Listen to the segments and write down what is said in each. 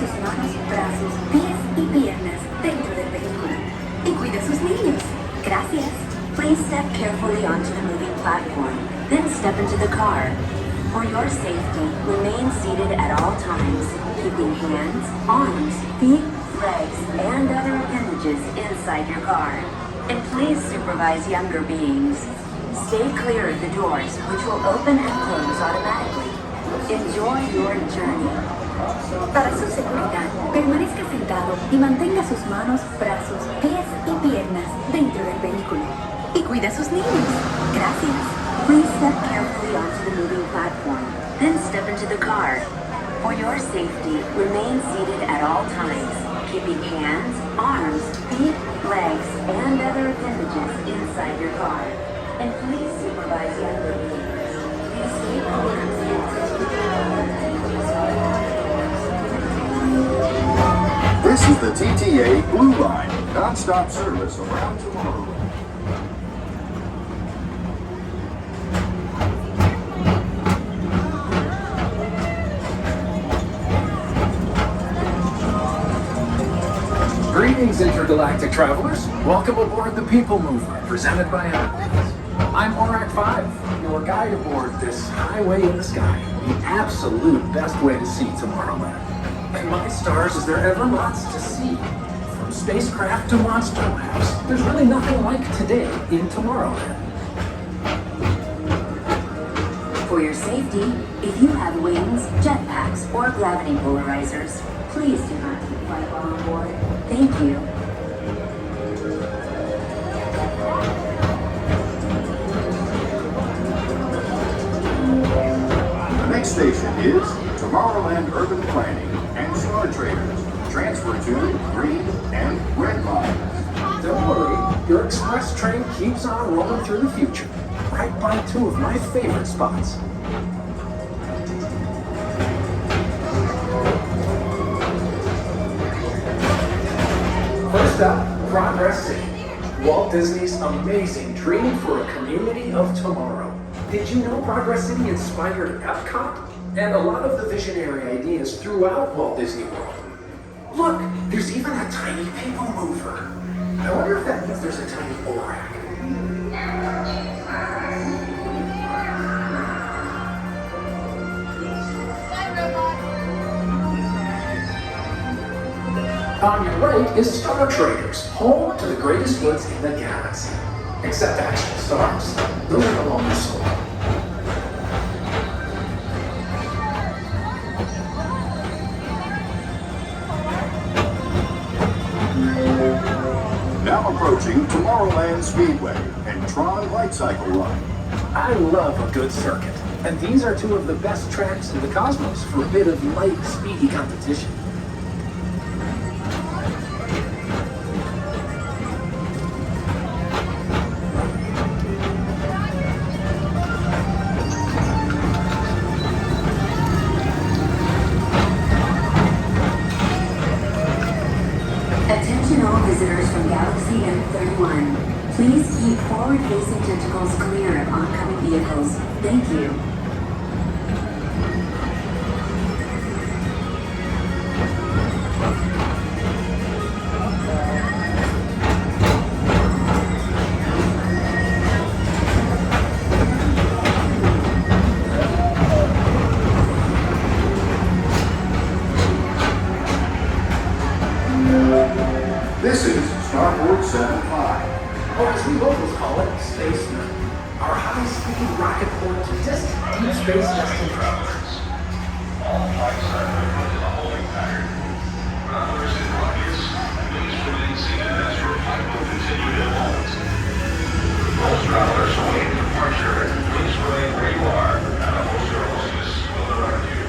sus manos, brazos, pies y piernas dentro del vehículo. Y cuide a sus niños. Gracias. Please step carefully onto the moving platform, then step into the car. For your safety, remain seated at all times, keeping hands, arms, feet, legs, and other appendages inside your car. And please supervise younger beings. Stay clear of the doors, which will open and close automatically. Enjoy your journey. Para su seguridad, permanezca sentado y mantenga sus manos, brazos, pies y piernas dentro del vehículo. Y cuida a sus niños. Gracias. Please step carefully onto the moving platform, then step into the car. For your safety, remain seated at all times, keeping hands, arms, feet, legs, and other appendages inside your car. And please supervise younger beings. Please stay clear of the This is the TTA Blue Line, non-stop service around Tomorrowland. Greetings, intergalactic travelers. Welcome aboard the PeopleMover, presented by Apple. I'm Orac 5, your guide aboard this highway in the sky, the absolute best way to see Tomorrowland. And my stars, is there ever lots to see? From spacecraft to monster labs, there's really nothing like today in Tomorrowland. For your safety, if you have wings, jetpacks, or gravity polarizers, please do not take flight while on board. Thank you. The next station is Tomorrowland Urban Planning and Star Traders. Transfer to green and red lines. Don't worry, your express train keeps on rolling through the future, right by two of my favorite spots. First up, Progress City, Walt Disney's amazing dream for a community of tomorrow. Did you know Progress City inspired Epcot and a lot of the visionary ideas throughout Walt Disney World? Look, there's even a tiny people mover. I wonder if that means there's a tiny Orac. On your right is Star Traders, home to the greatest goods in the galaxy. Except actual stars. Those are no longer sold. Now approaching Tomorrowland Speedway and Tron Light Cycle Run. I love a good circuit, and these are two of the best tracks in the cosmos for a bit of light, speedy competition. Attention all visitors from Galaxy M31. Please keep forward-facing tentacles clear of oncoming vehicles. Thank you. This is Starboard 75. Or as we locals call it, Space Nerd. Our high-speed rocket port to distant deep space destinations. All flights are moving to the holding pattern. Runners and rockets, please remain seated as your flight will continue to hold. Those travelers awaiting departure, please remain where you are, and a host or hostess will direct you.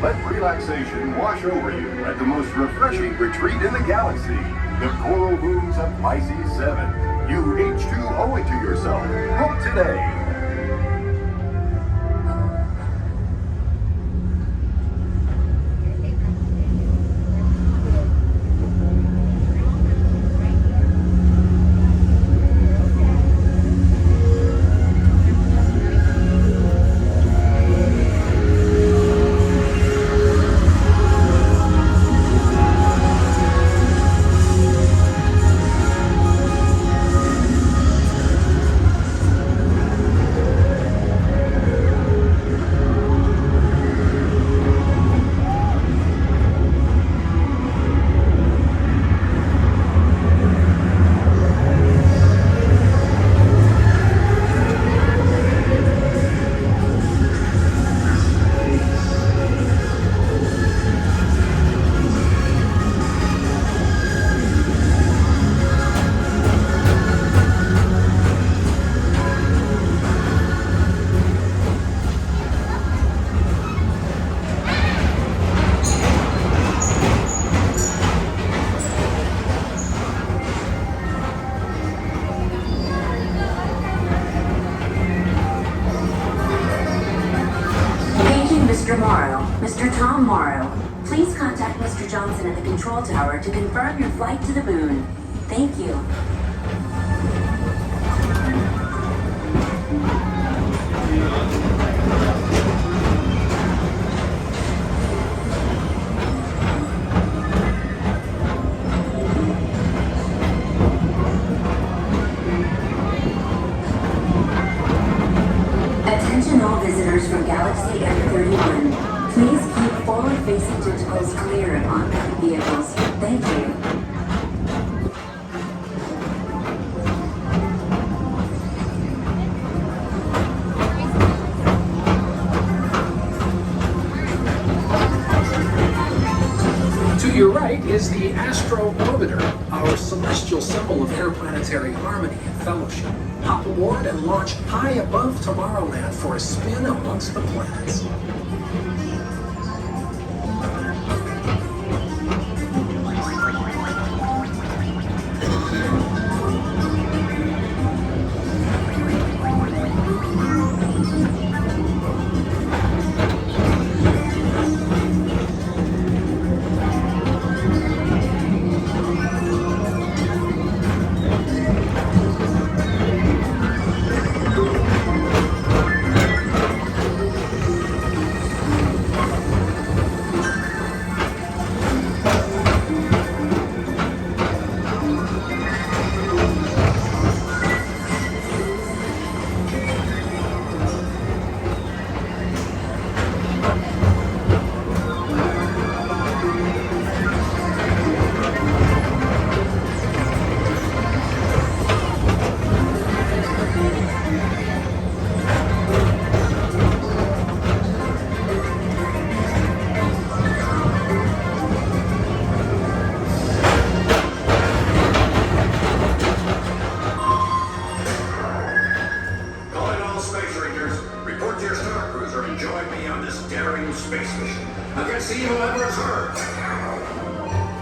Let relaxation wash over you at the most refreshing retreat in the galaxy, the coral rooms of Pisces 7. You H2 owe it to yourself. Book today. Tom Morrow, please contact Mr. Johnson at the control tower to confirm your flight to the moon. Thank you. Attention all visitors from Galaxy M31. Please keep forward-facing tentacles clear of oncoming vehicles. Thank you. To your right is the Astro Orbiter, our celestial symbol of interplanetary harmony and fellowship. Hop aboard and launch high above Tomorrowland for a spin amongst the planets.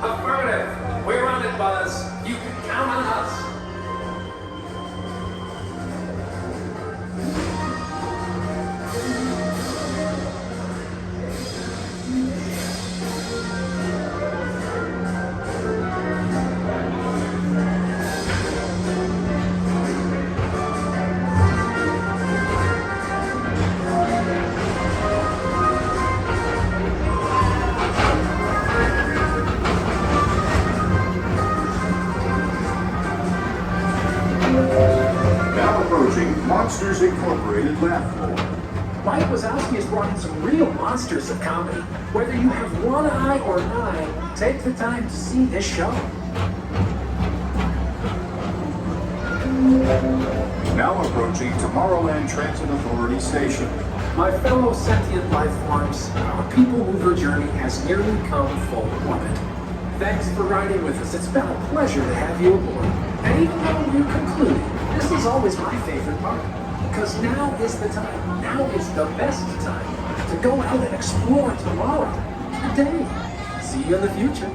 Affirmative. We're on it, Buzz. You can count on us. Monsters Incorporated laugh floor. Mike Wazowski has brought in some real monsters of comedy. Whether you have one eye or nine, take the time to see this show. Now approaching Tomorrowland Transit Authority Station. My fellow sentient life forms, our PeopleMover journey has nearly come full orbit. Thanks for riding with us. It's been a pleasure to have you aboard. And even though we're concluding, this is always my favorite part. Because now is the time, now is the best time to go out and explore tomorrow, today. See you in the future.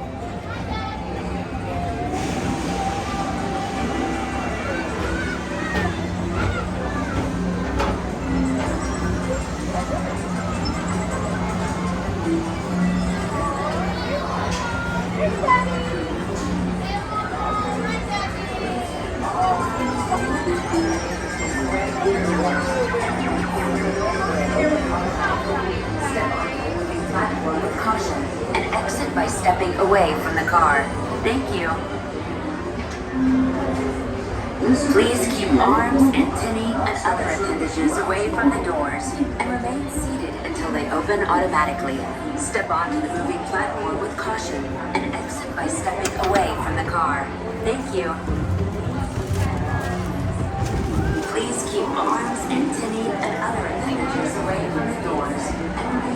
Platform with caution and exit by stepping away from the car. Thank you. Please keep arms, antennae, and other appendages away from the doors and remain seated until they open automatically. Step onto the moving platform with caution and exit by stepping away from the car. Thank you. Please keep arms, antennae, and other appendages away from the doors